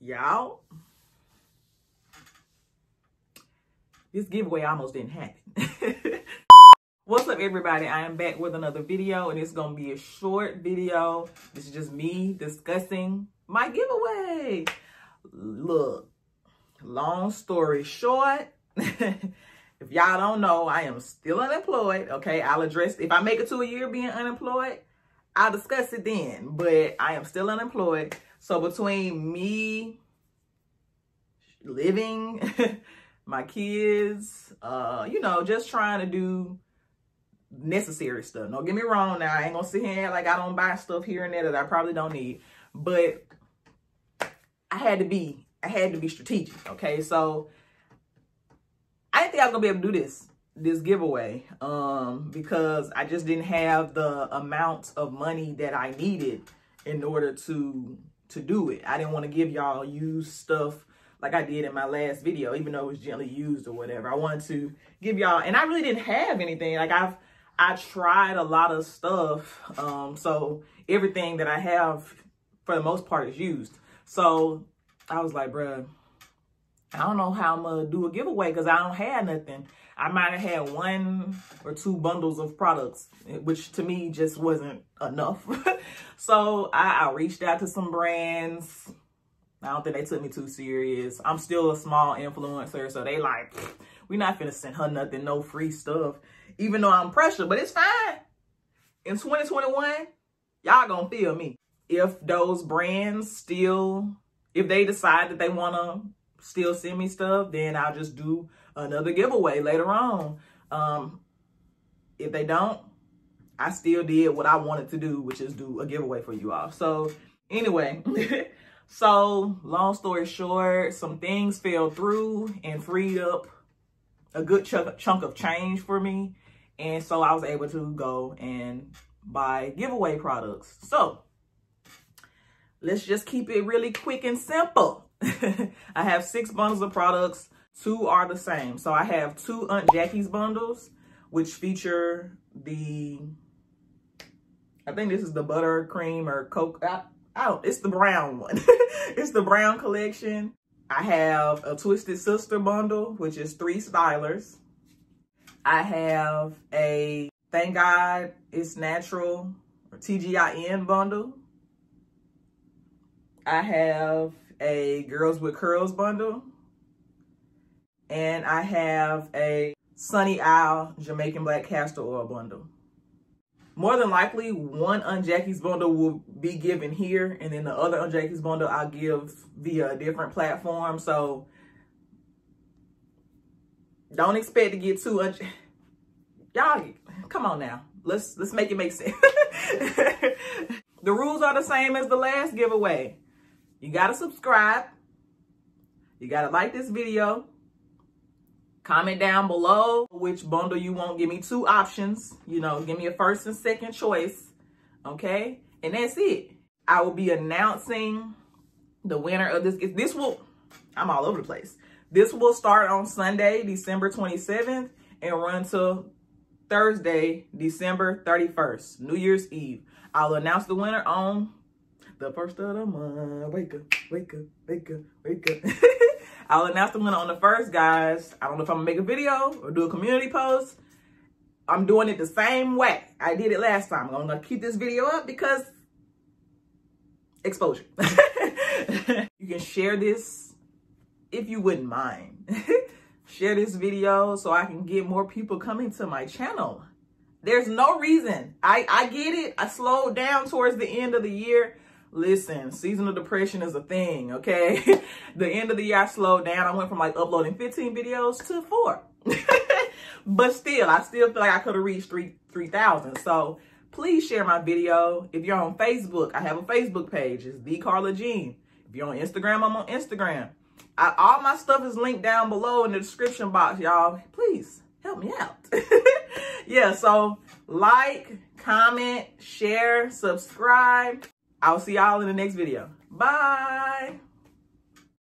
Y'all, this giveaway almost didn't happen. What's up, everybody? I am back with another video, and it's gonna be a short video. This is just me discussing my giveaway. Look, long story short, if y'all don't know, I am still unemployed. Okay, I'll address, if I make it to a year being unemployed, I'll discuss it then, but I am still unemployed. So between me living, my kids, you know, just trying to do necessary stuff. Don't get me wrong now. I ain't gonna sit here and act like I don't buy stuff here and there that I probably don't need. But I had to be strategic, okay? So I didn't think I was gonna be able to do this giveaway because I just didn't have the amount of money that I needed in order to do it. I didn't want to give y'all used stuff like I did in my last video, even though it was gently used or whatever. I wanted to give y'all, and I really didn't have anything. Like I tried a lot of stuff, so everything that I have for the most part is used. So I was like, bruh, I don't know how I'm gonna do a giveaway because I don't have nothing. I might have had 1 or 2 bundles of products, which to me just wasn't enough. So I reached out to some brands. I don't think they took me too serious. I'm still a small influencer, so they like, we not finna send her nothing, no free stuff, even though I'm pressured, but it's fine. In 2021, y'all gonna feel me. If those brands still, if they decide that they wanna still send me stuff, then I'll just do another giveaway later on. If they don't, I still did what I wanted to do, which is do a giveaway for you all. So anyway, so long story short, some things fell through and freed up a good chunk of change for me. And so I was able to go and buy giveaway products. So let's just keep it really quick and simple. I have 6 bundles of products. 2 are the same. So I have 2 Aunt Jackie's bundles, which feature the, I think this is the butter cream or Coco. It's the brown one. It's the brown collection. I have a Twisted Sister bundle, which is 3 stylers. I have a Thank God It's Natural or TGIN bundle. I have a Girls with Curls bundle. And I have a Sunny Isle Jamaican Black Castor Oil bundle. More than likely, 1 Aunt Jackie's bundle will be given here, and then the other Aunt Jackie's bundle I'll give via a different platform. So don't expect to get 2. Y'all, come on now. Let's make it make sense. The rules are the same as the last giveaway. You gotta subscribe. You gotta like this video. Comment down below which bundle you want. Give me 2 options. You know, give me a first and second choice. Okay? And that's it. I will be announcing the winner of this. I'm all over the place. This will start on Sunday, December 27th and run till Thursday, December 31st, New Year's Eve. I'll announce the winner on the first of the month. Wake up, wake up, wake up, wake up. I'll announce the winner on the 1st, guys. I don't know if I'm gonna make a video or do a community post. I'm doing it the same way I did it last time. I'm gonna keep this video up because exposure. You can share this if you wouldn't mind. Share this video so I can get more people coming to my channel. There's no reason. I get it. I slowed down towards the end of the year. Listen, seasonal depression is a thing, okay? The end of the year, I slowed down. I went from like uploading 15 videos to 4. But still, I still feel like I could have reached 3,000. So please share my video. If you're on Facebook, I have a Facebook page. It's thecarlajean. If you're on Instagram, I'm on Instagram. All my stuff is linked down below in the description box, y'all. Please help me out. Yeah, so like, comment, share, subscribe. I'll see y'all in the next video. Bye.